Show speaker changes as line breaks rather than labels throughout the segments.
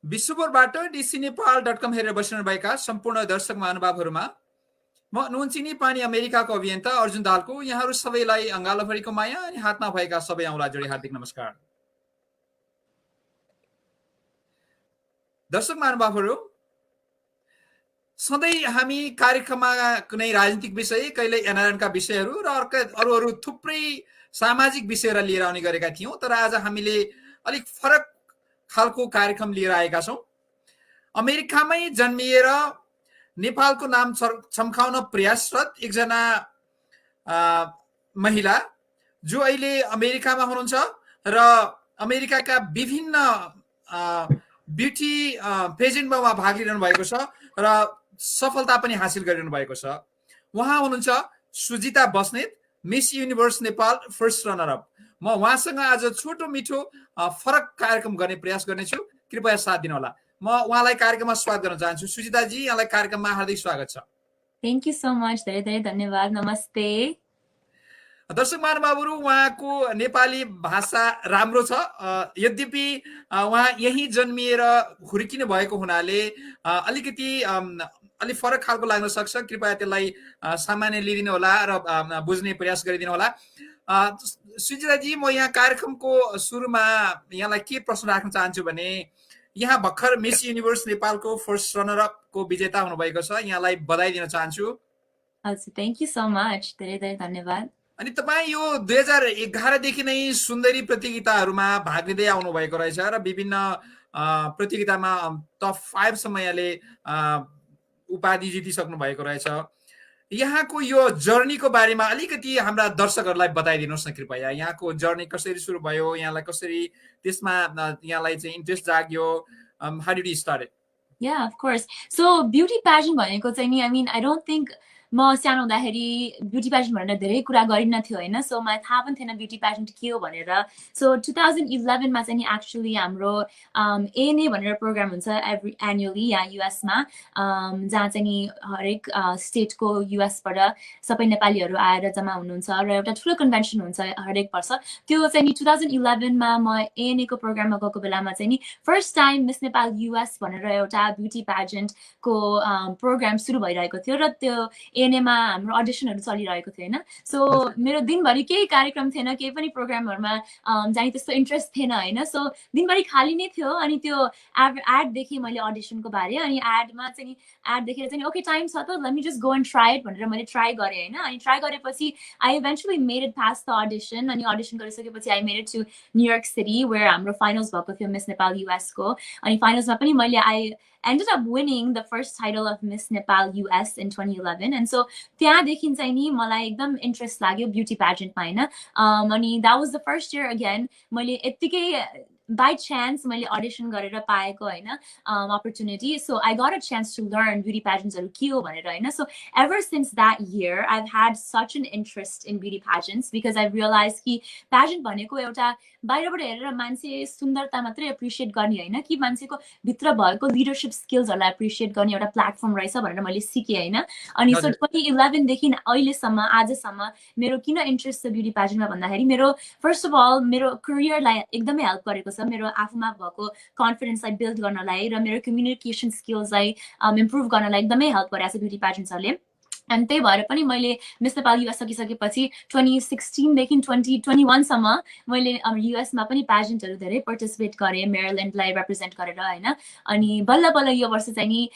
विश्वभरबाट dcnepal.com हेरेर बसिरहनुभएका सम्पूर्ण दर्शक महानुभावहरूमा म नुनचिनी पानी अमेरिकाको अभियन्ता अर्जुन दालको यहाँहरू सबैलाई अङ्गालोभरिको माया अनि हातमा भएका सबै औँला जोडी हार्दिक नमस्कार। दर्शक महानुभावहरू, सधैँ हामी कार्यक्रममा कुनै राजनीतिक विषय, कहिले एनआरएनका विषयहरू र अरू थुप्रै सामाजिक विषयहरू लिएर आउने गरेका थियौँ। तर आज हामीले अलिक फरक खालको कार्यक्रम लिएर आएका छौँ। अमेरिकामै जन्मिएर नेपालको नाम चम्काउन प्रयासरत एकजना महिला जो अहिले अमेरिकामा हुनुहुन्छ र अमेरिकाका विभिन्न ब्युटी पेजेन्टमा उहाँ भाग लिइरहनु भएको छ र सफलता पनि हासिल गरिरहनु भएको छ। उहाँ हुनुहुन्छ Sujita Basnet, miss universe Nepal first runner up. म उहाँसँग आज छोटो मिठो फरक कार्यक्रम गर्ने प्रयास गर्नेछु, कृपया साथ दिनुहोला। म उहाँलाई कार्यक्रममा स्वागत गर्न चाहन्छु। सुजिताजी, यहाँलाई कार्यक्रममा हार्दिक स्वागत छ।
थ्याङ्क यू सो मच, धेरै धेरै धन्यवाद। नमस्ते।
दर्शक महानुभावहरू, उहाँको नेपाली भाषा राम्रो छ, यद्यपि उहाँ यहीँ जन्मिएर हुर्किनु भएको हुनाले अलिकति अलिक फरक खालको लाग्न सक्छ। कृपया त्यसलाई सामान्य लिइदिनु होला र बुझ्ने प्रयास गरिदिनु होला। सुजिताजी, म यहाँ कार्यक्रमको सुरुमा यहाँलाई के प्रश्न राख्न चाहन्छु भने, यहाँ भर्खर मिस युनिभर्स नेपालको फर्स्ट रनर अपको विजेता हुनुभएको छ, यहाँलाई बधाई दिन चाहन्छु।
हजुर, थ्याङ्क यू सो मच, धेरै धेरै धन्यवाद।
अनि तपाईँ यो 2011 देखि नै सुन्दरी प्रतियोगिताहरूमा भाग लिँदै आउनु भएको रहेछ र विभिन्न प्रतियोगितामा टप 5 सम्म यहाँले उपाधि जितिसक्नु भएको रहेछ। यहाँको यो जर्नीको बारेमा अलिकति हाम्रा दर्शकहरूलाई बताइदिनुहोस् न कृपया। यहाँको जर्नी कसरी सुरु भयो, यहाँलाई कसरी त्यसमा यहाँलाई चाहिँ इन्ट्रेस्ट जाग्यो, how did you start it?
Yeah, of course. So beauty pageant भनेको चाहिँ नि, I mean, I don't think म सानो हुँदाखेरि ब्युटी पेजेन्ट भनेर धेरै कुरा गरिन्न थियो होइन। सो मलाई थाहा पनि थिएन ब्युटी पेजेन्ट के हो भनेर। सो 2011मा चाहिँ नि एक्चुली हाम्रो एएनए भनेर प्रोग्राम हुन्छ एन्युअली यहाँ युएसमा, जहाँ चाहिँ नि हरेक स्टेटको युएसबाट सबै नेपालीहरू आएर जम्मा हुनुहुन्छ र एउटा ठुलो कन्भेन्सन हुन्छ हरेक वर्ष। त्यो चाहिँ नि 2011मा म एएनएको प्रोग्राममा गएको बेलामा चाहिँ नि first time miss Nepal US भनेर एउटा ब्युटी पेजेन्टको प्रोग्राम सुरु भइरहेको थियो र त्यो एएनएमा हाम्रो अडिसनहरू चलिरहेको थियो होइन। सो मेरो दिनभरि केही कार्यक्रम थिएन, केही पनि प्रोग्रामहरूमा जाने त्यस्तो इन्ट्रेस्ट थिएन होइन। सो दिनभरि खाली नै थियो। अनि त्यो एड देखेँ मैले अडिसनको बारे, अनि एडमा चाहिँ नि एड देखेर चाहिँ ओके टाइम छ त, let me just go and try it भनेर मैले ट्राई गरेँ होइन। अनि ट्राई गरेपछि I eventually made it pass the audition. अनि अडिसन गरिसकेपछि I made it to New York city where हाम्रो फाइनल्स भएको थियो मिस नेपाल युएसको। अनि फाइनल्समा पनि मैले I ended up winning the first title of Miss Nepal US in 2011. And so त्यहाँदेखि चाहिँ नि मलाई एकदम इन्ट्रेस्ट लाग्यो ब्युटी पेजेन्टमा होइन। अनि that was the first year again मैले यत्तिकै बाई चान्स मैले अडिसन गरेर पाएको होइन opportunity. So I got a chance to learn beauty पेजेन्ट्सहरू के हो भनेर होइन। So ever since that year I had such an interest in beauty pageants because I realise कि पेजेन्ट भनेको एउटा बाहिरबाट हेरेर मान्छे सुन्दरता मात्रै एप्रिसिएट गर्ने होइन, कि मान्छेको भित्र भएको लिडरसिप स्किल्सहरूलाई एप्रिसिएट गर्ने एउटा प्लेटफर्म रहेछ भनेर मैले सिकेँ होइन। अनि सो 2011देखि अहिलेसम्म आजसम्म मेरो किन इन्ट्रेस्ट छ ब्युटी पेजेन्टमा भन्दाखेरि मेरो फर्स्ट अफ अल मेरो करियरलाई एकदमै हेल्प गरेको छ, मेरो आफूमा भएको कन्फिडेन्सलाई बिल्ड गर्नलाई र मेरो कम्युनिकेसन स्किल्सलाई इम्प्रुभ गर्नलाई एकदमै हेल्प गरेको छ ब्युटी पेजेन्ट्सहरूले। अनि त्यही भएर पनि मैले मिस नेपाल युएस सकिसकेपछि 2016देखि 2021सम्म मैले युएसमा पनि पेजेन्टहरू धेरै पार्टिसिपेट गरेँ, मेरिल्यान्डलाई रिप्रेजेन्ट गरेर होइन। अनि बल्ल बल्ल यो वर्ष चाहिँ नि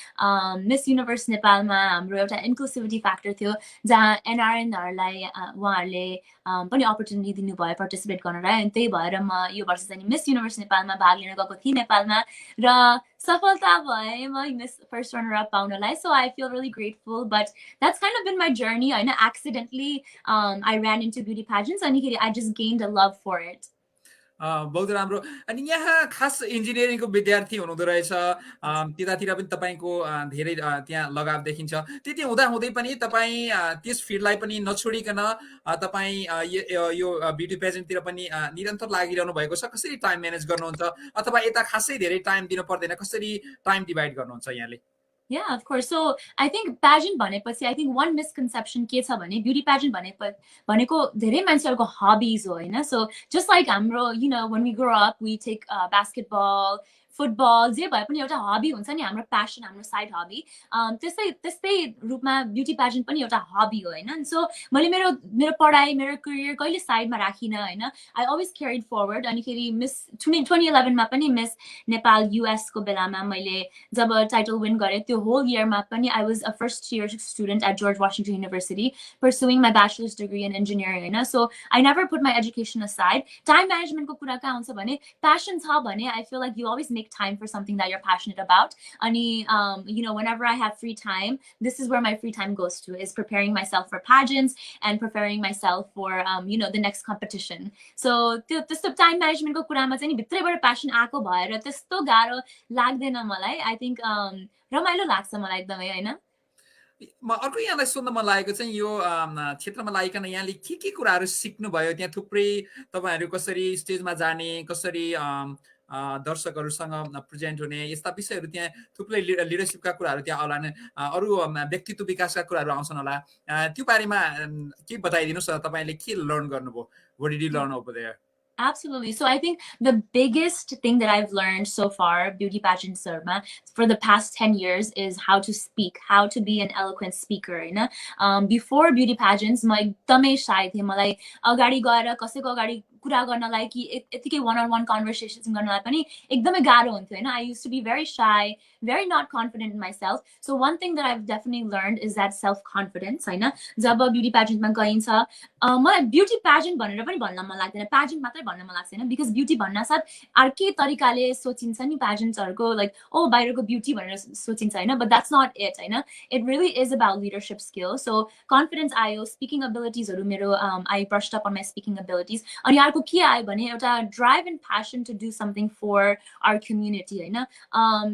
मिस युनिभर्स नेपालमा हाम्रो एउटा इन्क्लुसिभिटी फ्याक्टर थियो जहाँ एनआरएनहरूलाई उहाँहरूले पनि अपर्च्युनिटी दिनुभयो पार्टिसिपेट गर्नलाई। अनि त्यही भएर म यो वर्ष चाहिँ मिस युनिभर्स नेपालमा भाग लिन गएको थिएँ नेपालमा र सफलता भए म मिस फर्स्ट रनर अप पाउनलाई। So I feel really grateful, but that's kind of been my journey. होइन, accidentally I ran into beauty pageants and I just gained a love for it.
बहुत राम्रो। अनि यहाँ खास इन्जिनियरिङको विद्यार्थी हुनुहुँदो रहेछ, त्यतातिर पनि तपाईँको धेरै त्यहाँ लगाव देखिन्छ। त्यति हुँदाहुँदै पनि तपाईँ त्यस फिल्डलाई पनि नछोडिकन तपाईँ यो ब्युटी पेजेन्टतिर पनि निरन्तर लागिरहनु भएको छ। कसरी टाइम म्यानेज गर्नुहुन्छ, अथवा यता खासै धेरै टाइम दिनु पर्दैन, कसरी टाइम डिभाइड गर्नुहुन्छ यहाँले?
Yeah, of course. So I think pageant भनेपछि I think one misconception के छ भने beauty pageant भनेको धेरै मान्छेहरूको hobbies हो हैन. So just like हाम्रो you know when we grow up we take basketball, football जे भए पनि एउटा hobby हुन्छ नि हाम्रो passion हाम्रो side hobby. त्यस्तै रूपमा beauty pageant पनि एउटा hobby हो हैन. So मैले मेरो पढाइ मेरो career कहिले साइडमा राखिन हैन. I always carried forward अनि फेरि Miss 2011 मा पनि Miss नेपाल US को बेलामा मैले जब title win गरे त्यो whole year मा पनि I was a first year student at George Washington University pursuing my bachelor's degree in engineering हैन. So I never put my education aside. Time management को कुरा कहाँ आउँछ भने passion छ भने I feel like you always make time for something that you're passionate about. अनि you know whenever I have free time, this is where my free time goes to is preparing myself for pageants and preparing myself for you know the next competition. So त्यस्तो time management को कुरामा चाहिँ नि भित्रैबाट passion आएको भएर त्यस्तो गाह्रो लाग्दैन मलाई. I think रमाइलो लाग्छ मलाई एकदमै हैन.
म अर्को यहाँलाई सोध्न मन लागेको चाहिँ यो क्षेत्रमा लागिकन यहाँले के कुराहरू सिक्नुभयो त्यहाँ थुप्रै तपाईँहरू कसरी स्टेजमा जाने कसरी दर्शकहरूसँग प्रेजेन्ट हुने यस्ता विषयहरू त्यहाँ थुप्रै लिडरसिपका कुराहरू त्यहाँ आउलान् अरू व्यक्तित्व विकासका कुराहरू आउँछन् होला त्यो बारेमा के बताइदिनुहोस् न तपाईँले के लर्न गर्नुभयो what did you learn over there?
Absolutely. So I think the biggest thing that I've learned so far, beauty pageant Sarma, for the past 10 years is how to speak, how to be an eloquent speaker. You know? Before beauty pageants, my एकदमै shy थिएँ मलाई अगाडि गएर कसैको अगाडि कुरा गर्नलाई कि यतिकै one-on-one conversations गर्नलाई पनि एकदमै गाह्रो हुन्थ्यो हैन. I used to be very shy, very not confident in myself. So one thing that I've definitely learned is that self-confidence हैन. जब beauty pageant मा गइन्छ मलाई beauty pageant भनेर पनि भन्न मन लाग्दैन, pageant मात्रै भन्न मन लाग्छ हैन, because beauty भन्नासाथ अर्कै तरिकाले सोचिन्छ नि pageantsहरुको like oh बाहिरको beauty भनेर सोचिन्छ हैन, but that's not it हैन. It really is about leadership skills. So confidence आयो, speaking abilities हरु मेरो I brushed up on my speaking abilities. अनि अर्को के आयो भने एउटा drive and passion to do something for our community हैन.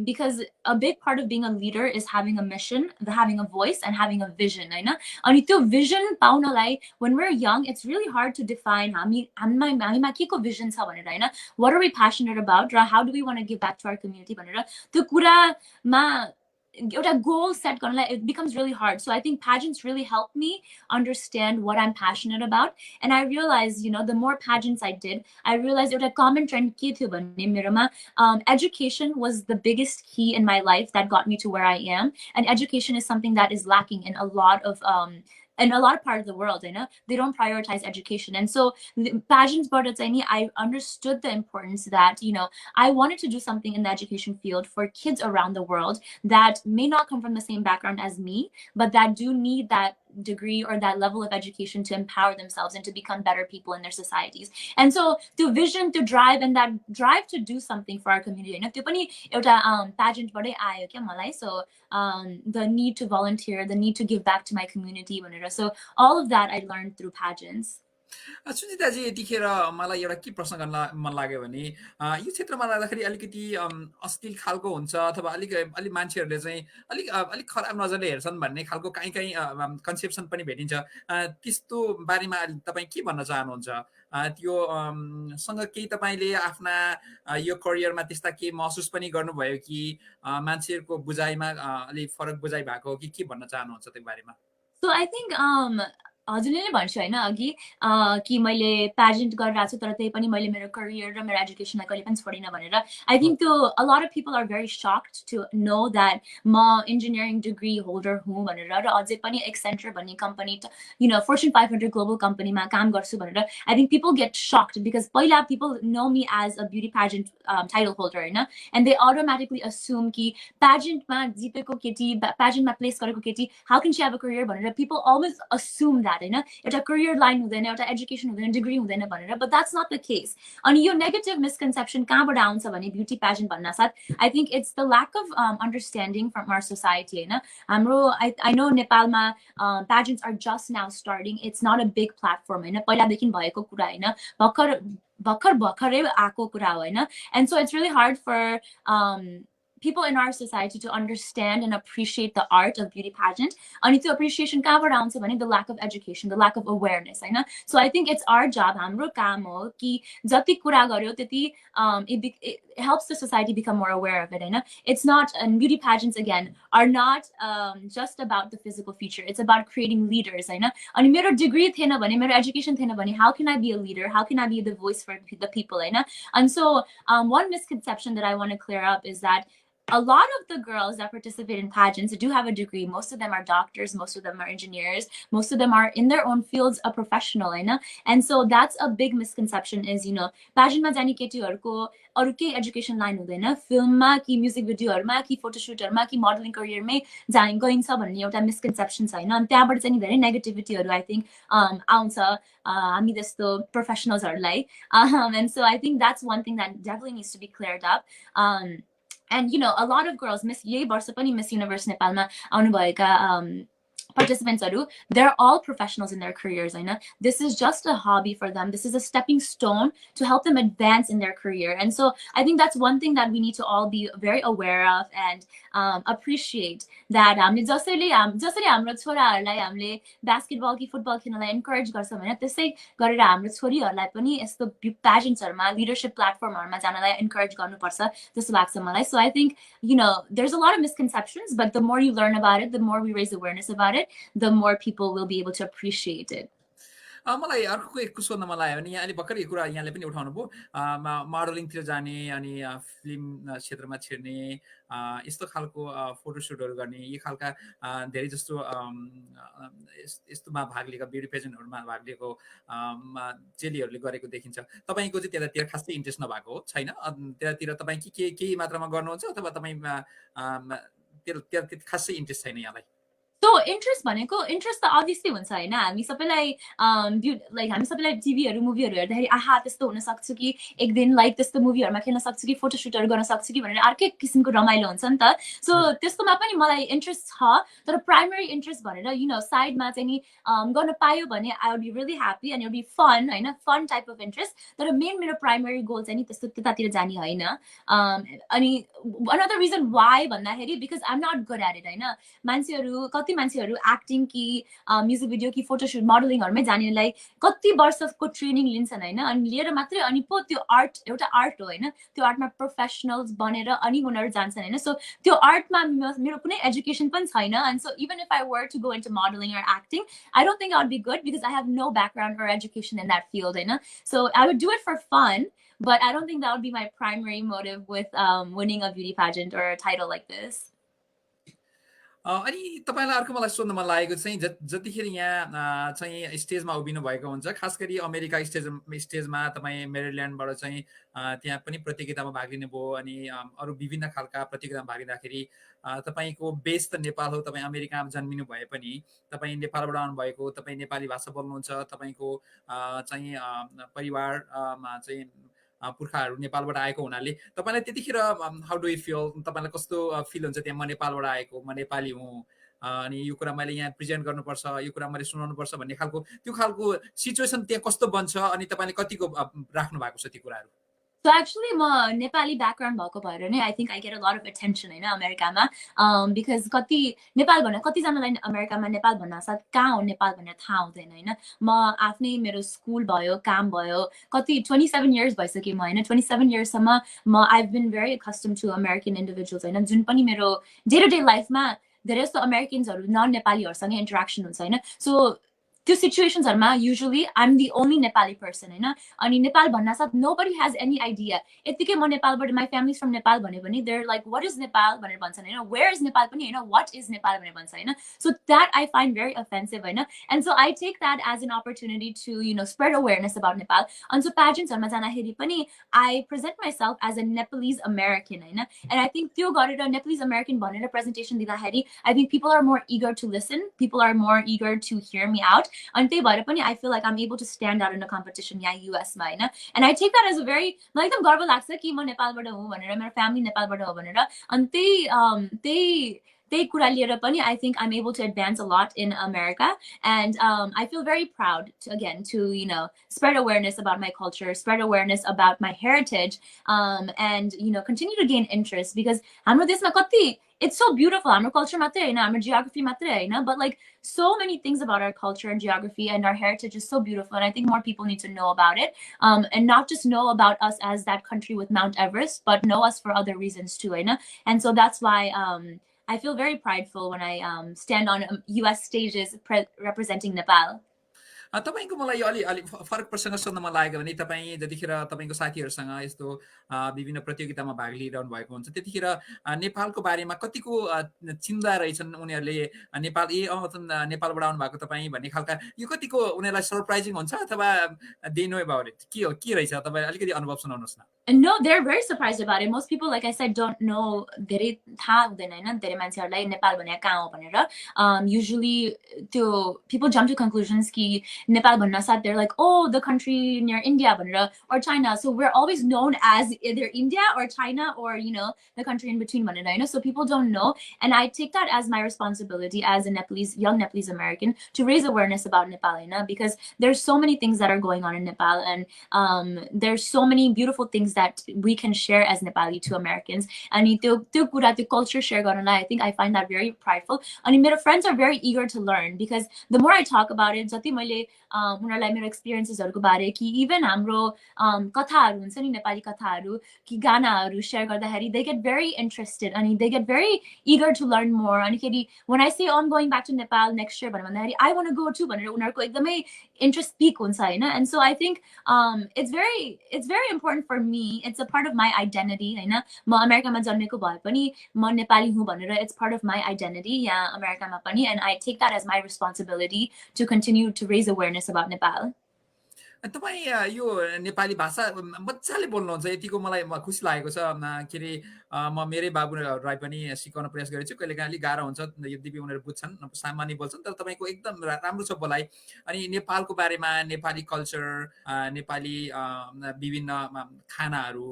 Because a big part of being a leader is having a mission, having a voice and having a vision हैन. अनि त्यो vision पाउनलाई when we're young it's really hard to define हामीमा केको vision छ भनेर हैन. What are we passionate about? Or how do we want to give back to our community भनेर त्यो कुरामा एउटा goal set गर्नलाई it becomes really hard. So I think pageants really helped me understand what I'm passionate about. And I realized, you know, the more pageants I did, I realized एउटा common trend के थियो भने मेरोमा education was the biggest key in my life that got me to where I am. And education is something that is lacking in a lot of parts of the world, you know, they don't prioritize education. And so pageants brought it, I understood the importance that, you know, I wanted to do something in the education field for kids around the world that may not come from the same background as me, but that do need that degree or that level of education to empower themselves and to become better people in their societies. And so the vision, to drive, and that drive to do something for our community, you know, त्यो पनि एउटा pageant बाटै आयो क्या मलाई. So the need to volunteer, the need to give back to my community भनेर. So all of that I learned through pageants.
सुजिताजी यतिखेर मलाई एउटा के प्रश्न गर्न मन लाग्यो भने यो क्षेत्रमा लाग्दाखेरि अलिकति अश्लील खालको हुन्छ अथवा अलि मान्छेहरूले चाहिँ अलिक खराब नजरले हेर्छन् भन्ने खालको कहीँ कन्सेप्सन पनि भेटिन्छ त्यस्तो बारेमा तपाईँ के भन्न चाहनुहुन्छ त्यो सँग केही तपाईले आफ्ना यो करियरमा त्यस्ता के महसुस पनि गर्नुभयो कि मान्छेहरूको बुझाइमा अलि फरक बुझाइ भएको हो कि के भन्न चाहनुहुन्छ त्यो बारेमा?
So I think हजुरले नै भन्छु हैन अघि कि मैले pageant गरिरहेको छु तर त्यही पनि मैले मेरो career र मेरो educationलाई कहिले पनि छोडिन भनेर. I think a lot of people are very shocked to know that म engineering degree holder हुँ भनेर र अझै पनि Accenture भन्ने company, you know, Fortune 500 global company मा काम गर्छु भनेर. I think people get shocked because पहिला people know me as a beauty pageant title holder हैन, and they automatically assume कि pageant मा जितेको केटी, pageant मा place गरेको केटी, how can she have a career भनेर. People always assume that हैन, एउटा career line हुँदैन, एउटा education हुँदैन, degree हुँदैन भनेर, but that's not the case. अनि यो negative misconception कहाँबाट आउँछ भने beauty pageant भन्नासाथ I think it's the lack of understanding from our society हैन. हाम्रो I know नेपालमा pageants are just now starting. It's not a big platform हैन, पहिलादेखि भएको कुरा हैन, भर्खरै आएको कुरा हो हैन. And so it's really hard for people in our society to understand and appreciate the art of beauty pageant. And त्यो appreciation कहाँबाट आउँछ भने the lack of education, the lack of awareness, हैन? So I think it's our job, हाम्रो काम हो कि जति कुरा गर्यो त्यति it helps the society become more aware of it, हैन? It's not, and beauty pageants again are not just about the physical feature. It's about creating leaders, हैन? अनि मेरो degree थिएन भने, मेरो education थिएन भने, how can I be a leader? How can I be the voice for the people, हैन? And so one misconception that I want to clear up is that a lot of the girls that participate in pageants do have a degree. Most of them are doctors, most of them are engineers, most of them are in their own fields a professional, हैन? And so that's a big misconception is, you know, pageant मा जाने केटीहरुको अरु के education line हुँदैन, फिल्ममा कि music भिडियोहरुमा कि फोटोशुटहरुमा कि मोडलिङ करियरमै गइन्छ भन्ने एउटा मिसकन्सेप्सन छ, हैन? अनि त्यहाँबाट चाहिँ धेरै नेगेटिभिटीहरु आई थिंक आउँछ हामी जस्तो प्रोफेसनल्सहरुलाई. And so I think that's one thing that definitely needs to be cleared up. And you know, a lot of girls, यही वर्ष पनि Miss Universe नेपालमा आउनुभएका participants, they're all professionals in their careers, हैन? This is just a hobby for them. This is a stepping stone to help them advance in their career. And so I think that's one thing that we need to all be very aware of and appreciate that जसरी हाम्रो छोराहरुलाई हामीले basketball कि football खेल्नलाई encourage गर्छौं हैन, त्यसै गरेर हाम्रो छोरीहरुलाई पनि यस्तो pageantsहरुमा leadership platformहरुमा जानलाई encourage गर्नुपर्छ जस्तो लाग्छ मलाई. So I think, you know, there's a lot of misconceptions, but the more you learn about it, the more we raise awareness about it, the more people will be able to appreciate it.
मलाई अर्को एक सोध्न मन लाग्यो भने यहाँ अहिले भर्खर यो कुरा यहाँले पनि उठाउनु भयो, मोडलिङतिर जाने अनि फिल्म क्षेत्रमा छिर्ने यस्तो खालको फोटोशुटहरु गर्ने, यी खालका धेरै जस्तो यस्तोमा भाग लिएका ब्युटी पेजेन्टहरुमा भाग लिएको चेलीहरुले गरेको देखिन्छ. तपाईको चाहिँ त्यतातिर खासै इन्ट्रेस्ट नभएको हो छैन? त्यतातिर तपाई के मात्रामा गर्नुहुन्छ अथवा तपाई त्यता खासै इन्ट्रेस्ट छैन यहाँलाई?
So interest भनेको interest त obviously हुन्छ हैन, हामी सबैलाई like हामी सबैलाई टिभीहरु मुभीहरु हेर्दाखेरि आहा त्यस्तो हुन सक्छ कि एक दिन लाइक त्यस्तो मुभीहरुमा खेल्न सक्छु कि फोटोशुटहरु गर्न सक्छु कि भनेर अर्कै किसिमको रमाइलो हुन्छ नि त. सो त्यस्तोमा पनि मलाई इन्ट्रेस्ट छ, तर प्राइमरी इन्ट्रेस्ट भनेर यु नो साइडमा चाहिँ नि गर्न पायो भने I would be really happy and it would be fun, हैन? Fun type of interest. तर मेन मेरो प्राइमरी गोल चाहिँ नि त्यस्तो त्यतातिर जाने हैन. अनि another reason why भन्दाखेरि because I'm not good at it, हैन? मान्छेहरु कति मान्छेहरु एक्टिङ कि म्युजिक भिडियो कि फोटोशुट मोडलिङहरुमै जानेलाई कति वर्षको ट्रेनिङ लिन्छन्, हैन? अनि लिएर मात्रै अनि पो त्यो आर्ट एउटा आर्ट हो, हैन? त्यो आर्टमा प्रोफेसनल्स बनेर अनि उनीहरु जान्छन्, हैन? सो त्यो आर्टमा मेरो कुनै एजुकेसन पनि छैन. And so even if I were to go into modeling or acting, I don't think I would be good because I have no background or education in that field, हैन? So I would do it for fun, but I don't think that would be my primary motive with winning a beauty pageant or a title like this.
अनि तपाईलाई अर्को मलाई सोध्न मन लागेको चाहिँ जतिखेर यहाँ चाहिँ स्टेजमा उभिनु भएको हुन्छ, खास गरी अमेरिका स्टेजमा तपाईँ मेरील्यान्डबाट चाहिँ त्यहाँ पनि प्रतियोगितामा भाग लिनुभयो अनि अरू विभिन्न खालका प्रतियोगितामा भाग लिँदाखेरि तपाईको बेस त नेपाल हो, तपाईँ अमेरिकामा जन्मिनु भए पनि तपाईँ नेपालबाट आउनुभएको, तपाईँ नेपाली भाषा बोल्नुहुन्छ, तपाईको चाहिँ परिवारमा चाहिँ पुर्खाहरु नेपालबाट आएको हुनाले तपाईलाई त्यतिखेर हाउ डु यु फिल, तपाईलाई कस्तो फिल हुन्छ त्यहाँ म नेपालबाट आएको, म नेपाली हुँ अनि यो कुरा मैले यहाँ प्रेजेन्ट गर्नुपर्छ, यो कुरा मैले सुनाउनु पर्छ भन्ने खालको त्यो खालको सिचुएसन त्यहाँ कस्तो बन्छ अनि तपाईले कतिको राख्नु भएको छ ती कुराहरु?
So actually म नेपाली ब्याकग्राउन्ड भएको भएर नै I think I get a lot of attention हैन अमेरिकामा, because कति नेपाल भन्दा कतिजनालाई अमेरिकामा नेपाल भन्दा साथ कहाँ हो नेपाल भनेर थाहा हुँदैन, हैन? म आफ्नै मेरो स्कुल भयो, काम भयो, कति 27 years भइसक्यो म, हैन? 27 years सम्म म I've been very accustomed to American individuals, हैन? जुन पनि मेरो डे टु डे लाइफमा धेरै जस्तो अमेरिकन्सहरु नन नेपालीहरुसँग इन्टरेक्सन हुन्छ, हैन? सो त्यो सिचुएसन्सहरुमा usually I'm the only Nepali person, हैन? अनि Nepal भन्नासाथ nobody has any idea. यतिकै म नेपालबाट my family's from Nepal भन्यो भने they're like what is Nepal भनेर भन्छन्, हैन? Where is Nepal पनि हैन, what is Nepal भनेर भन्छ, हैन? So that I find very offensive, हैन? And so I take that as an opportunity to, you know, spread awareness about Nepal. And so pageantsहरुमा जाँदाखेरि पनि I present myself as a Nepalese American, हैन? And I think त्यो गरेर Nepalese American भनेर presentation दिँदाखेरि I think people are more eager to listen, people are more eager to hear me out. And त्यही भएर पनि I feel like I'm able to stand out in a competition यहाँ US मा, हैन? And I take that as a very मलाई एकदम गर्व लाग्छ कि म नेपालबाट हुँ भनेर, मेरो फ्यामिली नेपालबाट हो भनेर. अनि त्यही त्यही कुरा लिएर पनि I think I'm able to advance a lot in America. And I feel very proud to you know, spread awareness about my culture, spread awareness about my heritage, and you know, continue to gain interest because हाम्रो देशमा कति it's so beautiful. Our culture मात्रै हैन, हाम्रो geography मात्रै हैन, but like so many things about our culture and geography and our heritage is so beautiful, and I think more people need to know about it, and not just know about us as that country with Mount Everest, but know us for other reasons too, हैन? And so that's why I feel very prideful when I stand on US stages representing Nepal.
तपाईँको मलाई अलि अलि फरक प्रसङ्ग सोध्न मन लागेको भने तपाईँ जतिखेर तपाईँको साथीहरूसँग यस्तो विभिन्न प्रतियोगितामा भाग लिइरहनु भएको हुन्छ त्यतिखेर नेपालको बारेमा कतिको चिन्ता रहेछन् उनीहरूले नेपाल नेपालबाट आउनु भएको तपाईँ भन्ने खालका यो कतिको उनीहरूलाई सरप्राइजिङ हुन्छ अथवा दे नो अबाउट इट के रहेछ तपाईँ अलिकति अनुभव सुनाउनुहोस् न
No, they're very surprised about it. Most people, like I said, don't know धेरै थाहा हुँदैन हैन धेरै मान्छेहरूलाई नेपाल भनेको कहाँ हो भनेर. Usually people jump to conclusions कि नेपाल भन्न साथ they're like, oh, the country near India भनेर or China. So we're always known as either India or China or, you know, the country in between भनेर हैन. So people don't know, and I take that as my responsibility as a young Nepalese American to raise awareness about Nepal हैन, because there's so many things that are going on in Nepal, and there's so many beautiful things that we can share as Nepali to Americans. And त्यो culture share गर्नलाई, I think I find that very prideful. And my friends are very eager to learn because the more I talk about it, जति मैले उनीहरूलाई मेरो एक्सपिरियन्सेसहरूको बारे कि even हाम्रो कथाहरू हुन्छ नि नेपाली कथाहरू कि गानाहरू सेयर गर्दाखेरि they get very interested and they get very eager to learn more. अनिखेरि when I say, oh, I'm going back to Nepal next year भन्दाखेरि I want to go too भनेर उनीहरूको एकदमै interest peak हुन्छ हैन. And so I think it's very important for me. It's a part of my identity हैन. म अमेरिकामा जन्मेको भए पनि म नेपाली हुँ भनेर it's part of my identity यहाँ अमेरिकामा पनि, and I take that as my responsibility to continue to raise awareness about Nepal.
तपाईँ यो नेपाली भाषा मजाले बोल्नुहुन्छ यतिको मलाई खुसी लागेको छ के अरे म मेरै बाबुलाई पनि सिकाउन प्रयास गरेको छु कहिलेकाहीँ अलिक गाह्रो हुन्छ यद्यपि उनीहरू बुझ्छन् सामान्य बोल्छन् तर तपाईँको एकदम राम्रो छ बोलाइ अनि नेपालको बारेमा नेपाली कल्चर नेपाली विभिन्न खानाहरू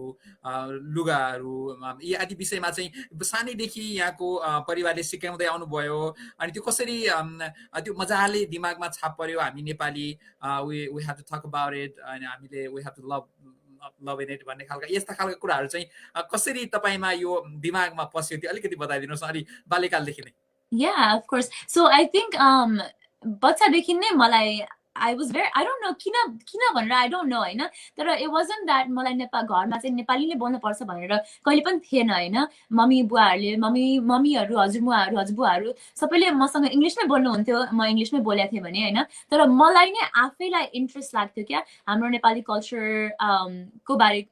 लुगाहरू यी आदि विषयमा चाहिँ सानैदेखि यहाँको परिवारले सिकाउँदै आउनुभयो अनि त्यो कसरी त्यो मजाले दिमागमा छाप पर्यो हामी Nepali we have to talk about it and हामीले we have to love in it भन्ने खालका यस्ता खालका कुराहरू चाहिँ कसरी तपाईमा यो दिमागमा पस्यो त्यो अलिकति बताइदिनुस् अलि बाल्यकालदेखि नै.
Yeah, of course. So I think बच्चादेखि नै मलाई I was very, I don't know, किन भनेर I don't know हैन, तर it wasn't that मलाई घरमा चाहिँ नेपाली नै बोल्नु पर्छ भनेर कहिले पनि थिएन हैन. मम्मी मम्मीहरू हजुरबुवाहरू सबैले मसँग इङ्ग्लिश नै बोल्नुहुन्थ्यो, म इङ्ग्लिशमै बोलेको थिएँ भने हैन. तर मलाई नै आफैलाई इन्ट्रेस्ट लाग्थ्यो क्या हाम्रो नेपाली कल्चर को बारे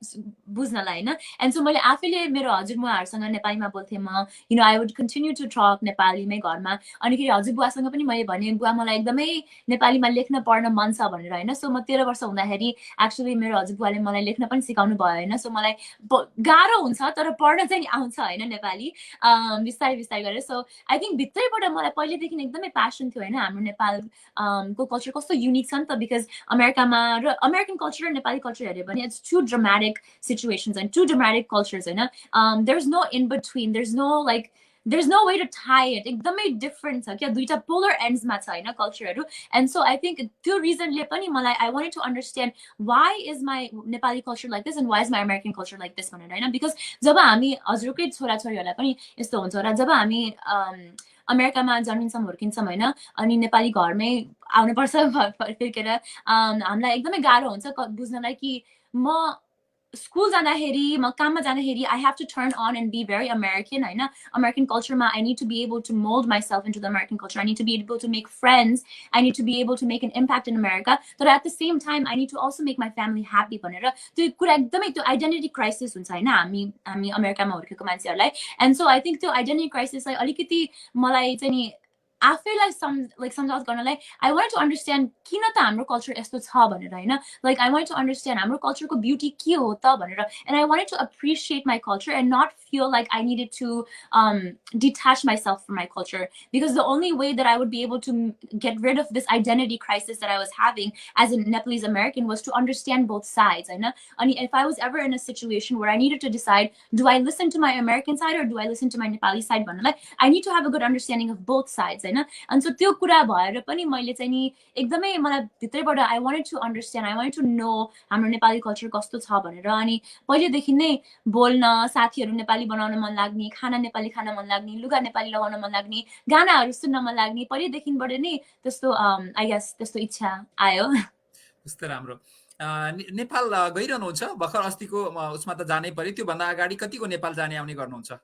बुझ्नलाई हैन. एन्ड सो मैले आफैले मेरो हजुरबुवाहरूसँग नेपालीमा बोल्थेँ म, you know, I would continue to talk नेपालीमै घरमा. अनिखेरि हजुरबुवासँग पनि मैले भने बुवा मलाई एकदमै नेपालीमा लेख्न पढ्न मन छ भनेर हैन. सो म 13 वर्ष हुँदाखेरि एक्चुअली मेरो हजुरबुवाले मलाई लेख्न पनि सिकाउनु भयो हैन. सो मलाई गाह्रो हुन्छ तर पढ्न चाहिँ आउँछ हैन नेपाली बिस्तारै गरेर. सो आई थिंक भित्रैबाट मलाई पहिलेदेखि एकदमै प्यासन थियो हैन हाम्रो नेपाल को कल्चर कस्तो युनिक छ नि त, बिकज अमेरिकामा र अमेरिकन कल्चर र नेपाली कल्चर हेर्यो भने it's too dramatic situations and too dramatic cultures हैन. There is no in between, there is no like there's no way to tie it. एकदमै डिफरेन्ट छ क्या, दुईटा पोलर एन्ड्समा छ हैन कल्चरहरू. एन्ड सो आई थिंक त्यो रिजनले पनि मलाई I wanted to understand why is my Nepali culture like this and why is my American culture like this भनेर हैन. बिकज जब हामी हजुरकै छोराछोरीहरूलाई पनि यस्तो हुन्छ र जब हामी अमेरिकामा जन्मिन्छौँ हुर्किन्छौँ हैन अनि नेपाली घरमै आउनुपर्छ फर्केर हामीलाई एकदमै गाह्रो हुन्छ बुझ्नलाई कि म स्कुल जाँदाखेरि म काममा जाँदाखेरि I have to turn on and be very American हैन. American culture मा I need to be able to mold myself into the American culture. I need to be able to make friends. I need to be able to make an impact in America. But at the same time I need to also make my family happy भनेर त्यो कुरा एकदमै त्यो identity crisis हुन्छ हैन हामी अमेरिकामा हुर्केको मान्छेहरूलाई. And so I think त्यो आइडेन्टिटी क्राइसिसलाई अलिकति मलाई चाहिँ नि आफैलाई सम्झाउट गर्नलाई आई वान्ट टु अन्डरस्ट्यान्ड किन त हाम्रो कल्चर यस्तो छ भनेर होइन like I want to understand हाम्रो कल्चरको ब्युटी के हो त भनेर and I wanted to appreciate my culture and not feel like I needed to detach myself from my culture because the only way that I would be able to get rid of this identity crisis that I was having as a Nepalese American was to understand both sides. And if I was ever in a situation where I needed to decide, do I listen to my American side or do I listen to my Nepali side? I need to have a good understanding of both sides. And so त्यो कुरा भएर पनि मैले चाहिँ नि एकदमै मलाई भित्रैबाट I wanted to understand, I wanted to know हाम्रो नेपाली कल्चर कस्तो छ भनेर अनि पहिलेदेखि नै बोल्न साथीहरू नेपाली बनाउन मन लाग्ने खाना नेपाली खान मन लाग्ने लुगा नेपाली लगाउन मन लाग्ने गानाहरू सुन्न मन लाग्ने पहिलेदेखिबाट नै त्यस्तो आई गेस त्यस्तो इच्छा आयो
कस्तो राम्रो नेपाल गइरहनुहुन्छ भर्खर अस्तिको उसमा त जानै पर्यो त्योभन्दा अगाडि कतिको नेपाल जाने आउने गर्नुहुन्छ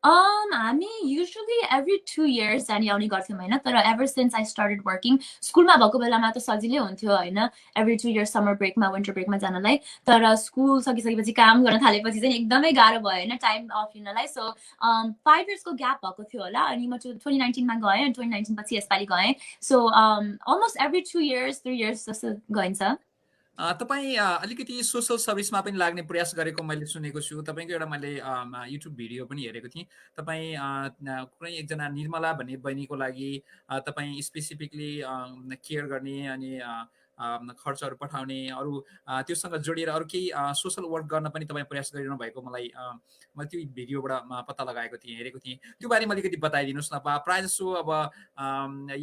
हामी usually every 2 years जाने आउने गर्थ्यौँ होइन तर ever since I started working स्कुलमा भएको बेलामा त सजिलै हुन्थ्यो होइन every 2 years summer breakमा winter breakमा जानलाई तर स्कुल सकिसकेपछि काम गर्न थालेपछि चाहिँ एकदमै गाह्रो भयो होइन टाइम अफ लिनलाई सो 5 yearsको ग्याप भएको थियो होला अनि म 2019मा गएँ अनि 2019 पछि यसपालि गएँ so almost every 2 years 3 years जस्तो गइन्छ
तपाईँ अलिकति सोसल सर्भिसमा पनि लाग्ने प्रयास गरेको मैले सुनेको छु तपाईँको एउटा मैले युट्युब भिडियो पनि हेरेको थिएँ तपाईँ कुनै एकजना निर्मला भन्ने बहिनीको लागि तपाईँ स्पेसिफिकली केयर गर्ने अनि खर्चहरू पठाउने अरू त्योसँग जोडिएर अरू केही सोसल वर्क गर्न पनि तपाईँ प्रयास गरिरहनु भएको मैले त्यो भिडियोबाट पत्ता लगाएको थिएँ हेरेको थिएँ त्यो बारेमा अलिकति बताइदिनुहोस् न प्रायः जसो अब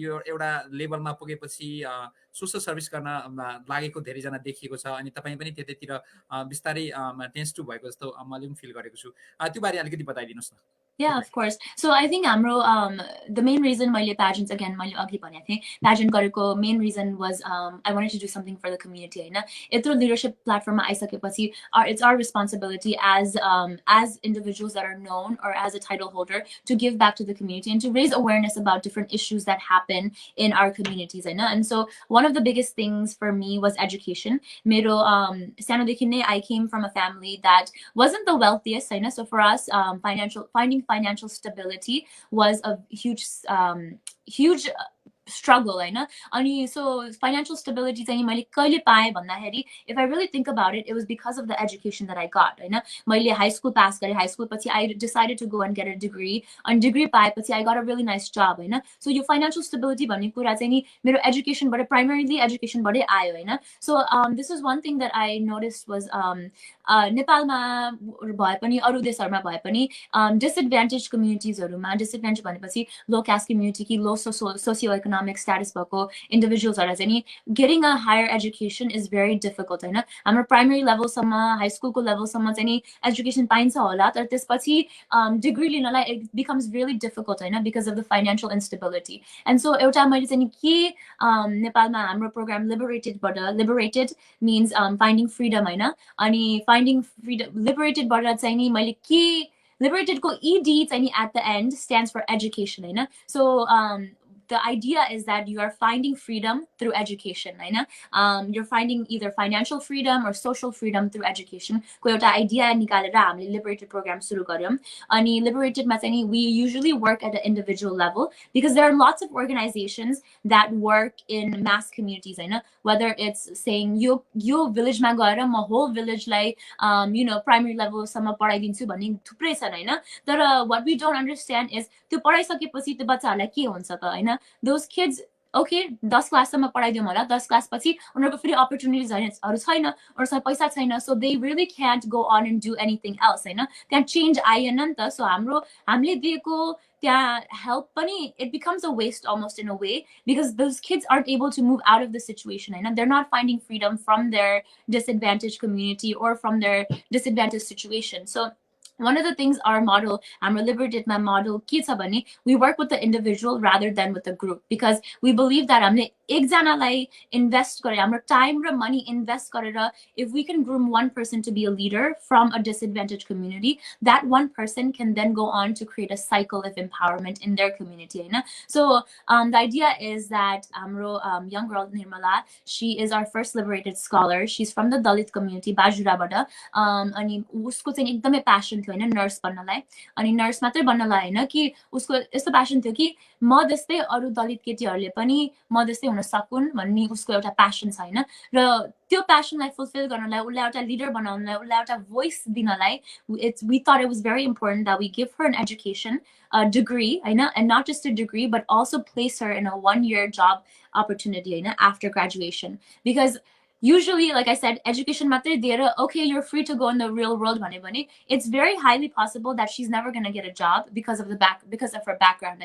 यो एउटा लेभलमा पुगेपछि सोसल सर्भिस गर्न लागेको धेरैजना देखिएको छ अनि तपाईँ पनि त्यतैतिर बिस्तारै टेन्स टु भएको जस्तो मैले पनि फिल गरेको छु त्यो बारे अलिकति बताइदिनुहोस् न
Yeah, of course. So I think हाम्रो the main reason मैले pageants again मैले अघि भनेको थिएँ pageant गरेको main reason was I wanted to do something for the community होइन यत्रो leadership platform मा आइसकेपछि it's our responsibility as individuals that are known or as a title holder to give back to the community and to raise awareness about different issues that happen in our communities होइन and so one of the biggest things for me was education मेरो सानोदेखि नै I came from a family that wasn't the wealthiest होइन so for us finding financial stability was a huge struggle होइन अनि so financial stability चाहिँ मैले कहिले पाएँ भन्दाखेरि if I really think about it was because of the education that I got होइन मैले high school pass गरेँ high school पछि I decided to go and get a degree अनि degree पाएपछि I got a really nice job होइन so यो financial stability भन्ने कुरा चाहिँ नि मेरो educationबाट primarily educationबाटै आयो होइन so this is one thing that I noticed was नेपालमा भए पनि अरू देशहरूमा भए पनि disadvantaged communitiesहरूमा disadvantaged भनेपछि low caste community कि low socioeconomic status भएको individualsहरूलाई चाहिँ नि getting a higher education is very difficult होइन हाम्रो primary levelसम्म high schoolको levelसम्म चाहिँ नि education पाइन्छ होला तर त्यसपछि degree लिनलाई it becomes really difficult होइन because of the financial instability and so एउटा मैले चाहिँ नि के नेपालमा हाम्रो program liberated means finding freedom होइन अनि finding freedom liberated बाट चाहिँ नि मैले के liberated को ED चाहिँ नि at the end stands for education होइन so the idea is that you are finding freedom through education होइन you're finding either financial freedom or social freedom through education को एउटा idea निकालेर हामीले liberated program सुरु गर्यौं अनि liberated मा चाहिँ नि we usually work at an individual level because there are lots of organizations that work in mass communities होइन whether it's saying यो village मा गएर म whole village लाई primary level सम्म पढाइदिन्छु भन्ने थुप्रै छन् होइन तर what we don't understand is त्यो पढाइसकेपछि त्यो बच्चाहरूलाई के हुन्छ त होइन those kids okay 10 क्लाससम्म पढाइदिउँ होला 10 क्लास पछि उनीहरूको फेरि अपर्च्युनिटिजहरू छैन उनीसँग पैसा छैन so they really can't go on and do anything else होइन त्यहाँ चेन्ज आएन नि त so हामीले दिएको त्यहाँ help पनि it becomes a waste almost in a way because those kids aren't able to move out of the situation होइन they're not finding freedom from their disadvantaged community or from their disadvantaged situation so one of the things our model हाम्रो liberated model के छ भने we work with the individual rather than with the group because we believe that हामीले एकजनालाई invest गरेर हाम्रो time र money invest गरेर if we can groom one person to be a leader from a disadvantaged community, that one person can then go on to create a cycle of empowerment in their community. So the idea is that young girl Nirmala, she is our first liberated scholar. She's from the Dalit community, Bajurabada. अनि उसको चाहिँ एकदमै passion थियो होइन nurse बन्नलाई अनि nurse मात्रै बन्नलाई होइन कि उसको यस्तो प्यासन थियो कि म जस्तै अरू दलित केटीहरूले पनि म जस्तै हुन सकुन् भन्ने उसको एउटा प्यासन छ होइन र त्यो प्यासनलाई फुलफिल गर्नलाई उसलाई एउटा लिडर बनाउनलाई उसलाई एउटा भोइस दिनलाई we thought it was very important that we give her an education, a degree, and not just a degree, but also place her in a 1-year job opportunity after graduation. Because usually, like I said, education matre dera, okay, you're free to go in the real world, it's very highly possible that she's never going to get a job because of her background.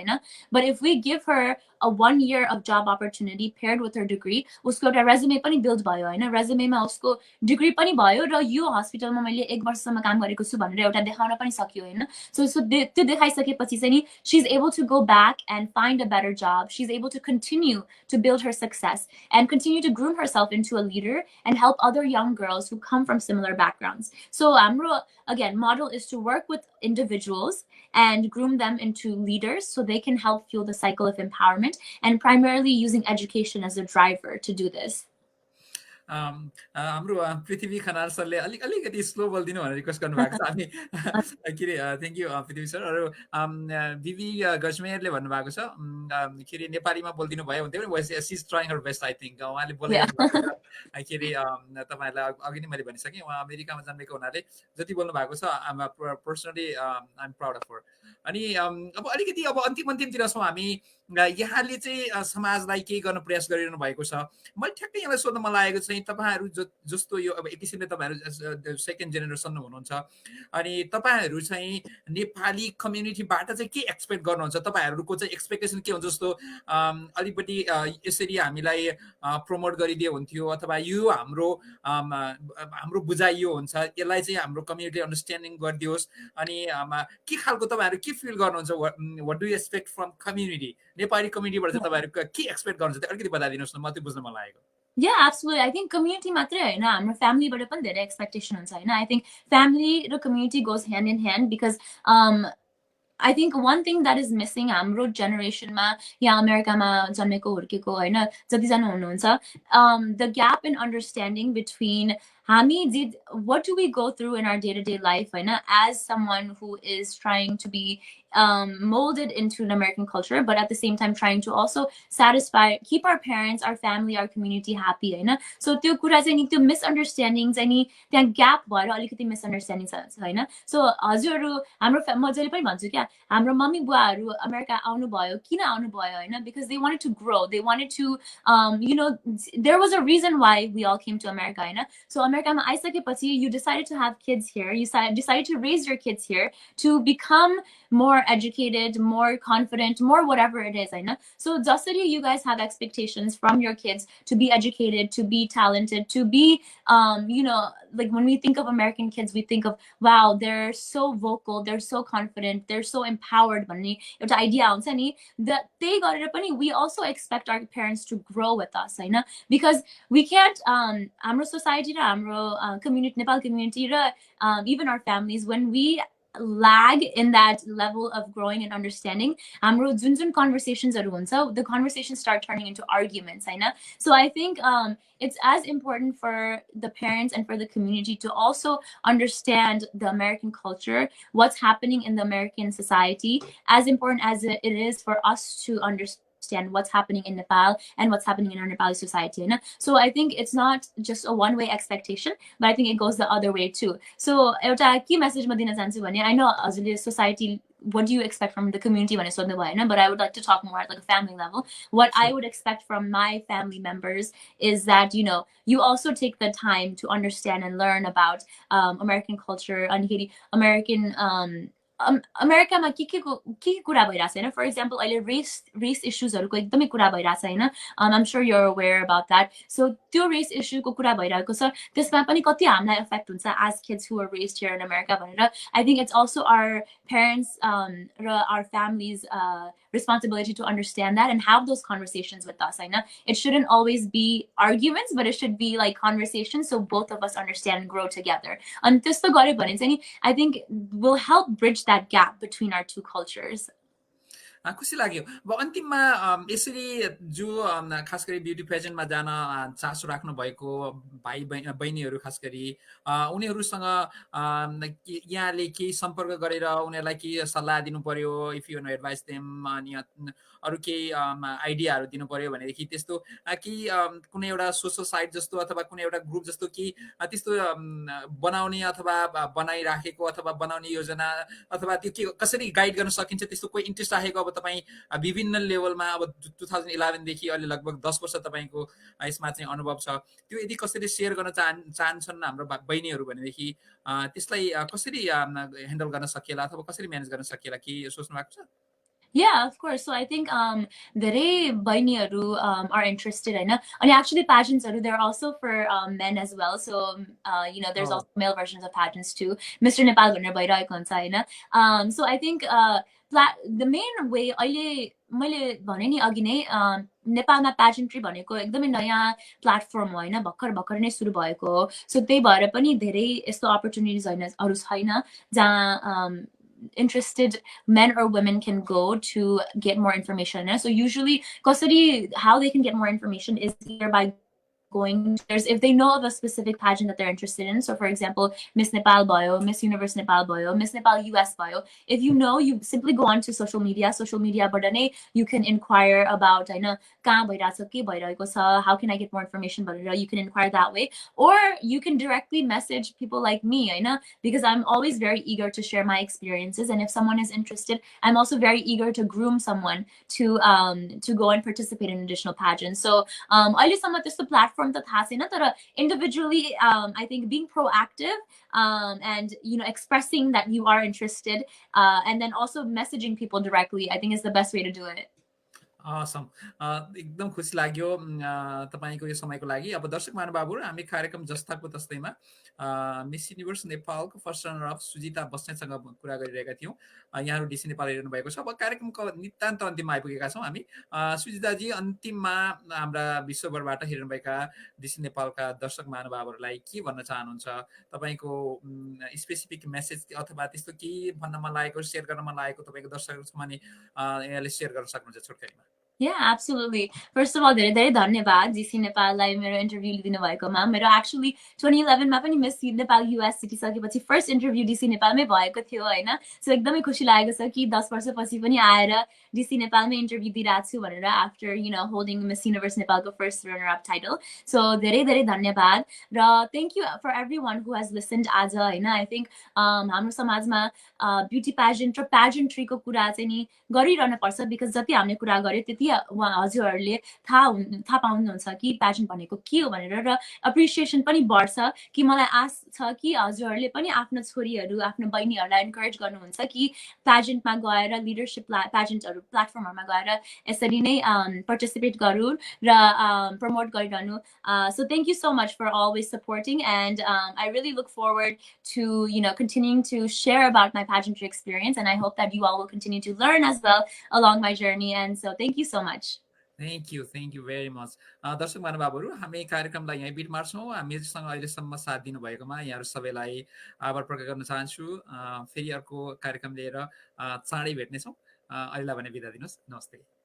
But if we give her a 1 year of job opportunity paired with her degree, usko एउटा resume पनि build भयो हैन resume मा उसको degree पनि भयो र यो hospital मा मैले 1 वर्षसम्म काम गरेको छु भनेर एउटा देखाउन पनि सक्यो हैन so त्यो देखाइसकेपछि चाहिँ नि she's able to go back and find a better job. She's able to continue to build her success and continue to groom herself into a leader and help other young girls who come from similar backgrounds. So हाम्रो again model is to work with individuals and groom them into leaders so they can help fuel the cycle of empowerment, and primarily using education as a driver to do this.
हाम्रो पृथ्वी खनाल सरले अलिकति slow बोलिदिनु भनेर request गर्नुभएको छ हामी के अरे thank you Prithvi sir अरू बिबी गजमेरले भन्नुभएको छ के अरे नेपालीमा बोलिदिनु भयो हुन्थ्यो भने she is trying her best I think उहाँले बोलेको के अरे तपाईँहरूलाई अघि नै मैले भनिसकेँ उहाँ अमेरिकामा जन्मेको हुनाले जति बोल्नु भएको छ personally I am proud of her अनि अब अलिकति अब अन्तिमतिर छौँ हामी यहाँले चाहिँ समाजलाई केही गर्न प्रयास गरिरहनु भएको छ मैले ठ्याक्कै यहाँलाई सोध्न मन लागेको चाहिँ तपाईँहरू जस्तो यो अब एक किसिमले तपाईँहरू सेकेन्ड जेनेरेसन हुनुहुन्छ अनि तपाईँहरू चाहिँ नेपाली कम्युनिटीबाट चाहिँ के एक्सपेक्ट गर्नुहुन्छ तपाईँहरूको चाहिँ एक्सपेक्टेसन के हुन्छ जस्तो अलिकति यसरी हामीलाई प्रमोट गरिदियो हुन्थ्यो अथवा यो हाम्रो बुझाइ यो हुन्छ यसलाई चाहिँ हाम्रो कम्युनिटी अन्डरस्ट्यान्डिङ गरिदियोस् अनि के खालको तपाईँहरू के फिल गर्नुहुन्छ what do you expect from community Nepali कम्युनिटीबाट चाहिँ तपाईँहरू के एक्सपेक्ट गर्नुहुन्छ अलिकति बताइदिनुहोस् न म त्यो बुझ्न मन लागेको
Yeah, absolutely. I think community matre haina hamro family bata pani धेरै expectation huncha haina I think family र community goes hand in hand because I think one thing that is missing हाम्रो generation मा या America मा जन्मेको हुर्केको हैन जति जना हुनुहुन्छ the gap in understanding between what do we go through in our day-to-day life as someone who is trying to be molded into an American culture, but at the same time trying to also keep our parents, our family, our community happy. So त्यो कुरा चाहिँ नि त्यो misunderstandings अनि त्यहाँ gap भएर अलिकति misunderstanding छ So हजुरहरु हाम्रो म जहिले पनि भन्छु क्या हाम्रो मम्मी बुवाहरु अमेरिका आउनु भयो किन आउनु भयो because they wanted to grow, they wanted to there was a reason why we all came to America So America मा आइसकेपछि you decided to have kids here, you decided to raise your kids here to become more educated, more confident, more whatever it is, So jasari you guys have expectations from your kids to be educated, to be talented, to be, like when we think of American kids, we think of, wow, they're so vocal, they're so confident, they're so empowered. एउटा idea हुन्छ नि that they got it पनि we also expect our parents to grow with us, because we can't, हाम्रो society र हाम्रो community, Nepal community र even our families, when we lag in that level of growing and understanding हाम्रो जुन जुन conversationsहरु हुन्छ the conversations start turning into arguments So I think it's as important for the parents and for the community to also understand the American culture, what's happening in the American society, as important as it is for us to understand what's happening in Nepal and what's happening in our Nepali society. So I think it's not just a one-way expectation, but I think it goes the other way too. So एउटा के message म दिन चाहन्छु भने I know हजुरले society, what do you expect from the community when I सोध्नु भयो but I would like to talk more at like a family level. What I would expect from my family members is that you also take the time to understand and learn about American culture and American अमेरिकामा के कुरा भइरहेछ हैन for example अहिले race इस्युजहरूको एकदमै कुरा भइरहेछ हैन I'm sure you are aware about that so त्यो रेस इस्युको कुरा भइरहेको छ त्यसमा पनि कति हामीलाई इफेक्ट हुन्छ as kids who are raised here in America भनेर I think it's also our parents र our families responsibility to understand that and have those conversations with us. I know it shouldn't always be arguments, but it should be like conversations so both of us understand and grow together. And this I think will help bridge that gap between our two cultures.
खुसी लाग्यो अब अन्तिममा यसरी जो खास गरी beauty पेजेन्टमा जान चासो राख्नु भएको भाइ बहिनीहरू खास गरी उनीहरूसँग यहाँले केही सम्पर्क गरेर उनीहरूलाई केही सल्लाह दिनु पर्यो if you know advice them अनि अरू केही आइडियाहरू दिनु पर्यो भनेदेखि त्यस्तो कि कुनै एउटा सोसल साइट जस्तो अथवा कुनै एउटा ग्रुप जस्तो कि त्यस्तो बनाउने अथवा बनाइराखेको अथवा बनाउने योजना अथवा त्यो के कसरी गाइड गर्न सकिन्छ त्यस्तो कोही इन्ट्रेस्ट राखेको अब तपाईँ विभिन्न लेभलमा अब 2011 देखि अहिले लगभग 10 वर्ष तपाईँको यसमा चाहिँ अनुभव छ त्यो यदि कसरी सेयर गर्न चाहन्छन् हाम्रो बहिनीहरू भनेदेखि त्यसलाई कसरी ह्यान्डल गर्न सकिएला अथवा कसरी म्यानेज गर्न सकिएला के सोच्नु भएको छ
Yeah, of course. So I think धेरै बहिनीहरू are interested हैन अनि actually pageants they're also for men as well. So you know there's also male versions of pageants too. Mr. Nepal भनेर भइरहेको हुन्छ हैन. So I think the main way अहिले मैले भने नि अघि नै नेपालमा pageantry भनेको एकदमै नयाँ प्लेटफर्म हो हैन भर्खर नै सुरु भएको हो. So त्यही भएर पनि धेरै यस्तो opportunities हैनहरु छैन जहाँ interested men or women can go to get more information. So usually, how they can get more information is either by if they know of a specific pageant that they're interested in. So for example, Miss Nepal bio, Miss Universe Nepal bio, Miss Nepal US bio. If you know, you simply go on to social media, but you can inquire about, I know, how can I get more information? But you can inquire that way. Or you can directly message people like me, I know, because I'm always very eager to share my experiences. And if someone is interested, I'm also very eager to groom someone to go and participate in additional pageants. So this the platform that has individually I think being proactive and you know expressing that you are interested and then also messaging people directly I think is the best way to do it.
Awesome. एकदम खुसी लाग्यो तपाईको यो समयको लागि अब दर्शक महानुभावहरु हामी कार्यक्रम जस्ताको तस्तैमा मिस युनिभर्स नेपालको फर्स्ट रनर अफ सुजिता बस्नेतसँग कुरा गरिरहेका थियौं यहाँहरु डीसी नेपाल हेर्नु भएको छ अब कार्यक्रमको नितान्त अन्तिममा आइपुगेका छौं हामी सुजिता जी अन्तिममा हाम्रा विश्वभरबाट हेर्नुभएका डीसी नेपालका दर्शक महानुभावहरुलाई के भन्न चाहनुहुन्छ तपाईको स्पेसिफिक मेसेज अथवा त्यस्तो के भन्न मन लागेको शेयर गर्न मन लागेको तपाईको दर्शकहरुसँग नि यहाँले शेयर गर्न सक्नुहुन्छ छोटकरीमा
Yeah, absolutely. First of all, धेरै धन्यवाद DC नेपाललाई मेरो इन्टरभ्यु लिदिनु भएकोमा मेरो एक्चुअली 2011 मा पनि मिस नेपाल US सिटी सकेपछि फर्स्ट इन्टरभ्यु DC नेपालमै भएको थियो हैन सो एकदमै खुसी लागेको छ कि 10 वर्षपछि पनि आएर DC नेपालमै इन्टरभ्यु दिइराछु छु भनेर after you know holding miss universe नेपालको first runner up title so धेरै धन्यवाद र thank you for everyone who has listened आज हैन आई थिंक हाम्रो समाजमा ब्युटी पेजेन्ट र पेजेन्ट्रीको कुरा चाहिँ नि गरिरहन पर्छ बिकज जति हामीले कुरा गर्यो त्यति हजुरहरुले थाहा पाउनुहुन्छ कि पेजेन्ट भनेको के हो भनेर र एप्रिसिएसन पनि बढ्छ कि मलाई आश छ कि हजुरहरुले पनि आफ्नो छोरीहरु आफ्नो बहिनीहरुलाई एन्करेज गर्नुहुन्छ कि पेजेन्टमा गएर लिडरशिप पेजेन्टहरु प्लेटफर्महरुमा गएर यसरी नै पार्टिसिपेट गरून् र प्रमोट गरिरहनु so thank you so much for always supporting and I really look forward to you know continuing to share about my pageantry experience and I hope that you all will continue to learn as well along my journey and so thank you so much.
Thank you very much. दर्शक महानुभावहरु हामी कार्यक्रमलाई यही beet मार्छौं हामीसँग अहिलेसम्म साथ दिनु भएकोमा यहाँहरु सबैलाई आभार प्रकट गर्न चाहन्छु फेरि अर्को कार्यक्रम लिएर चाँडै भेट्ने छौं अहिलेलाई भने बिदा दिनुस् नमस्ते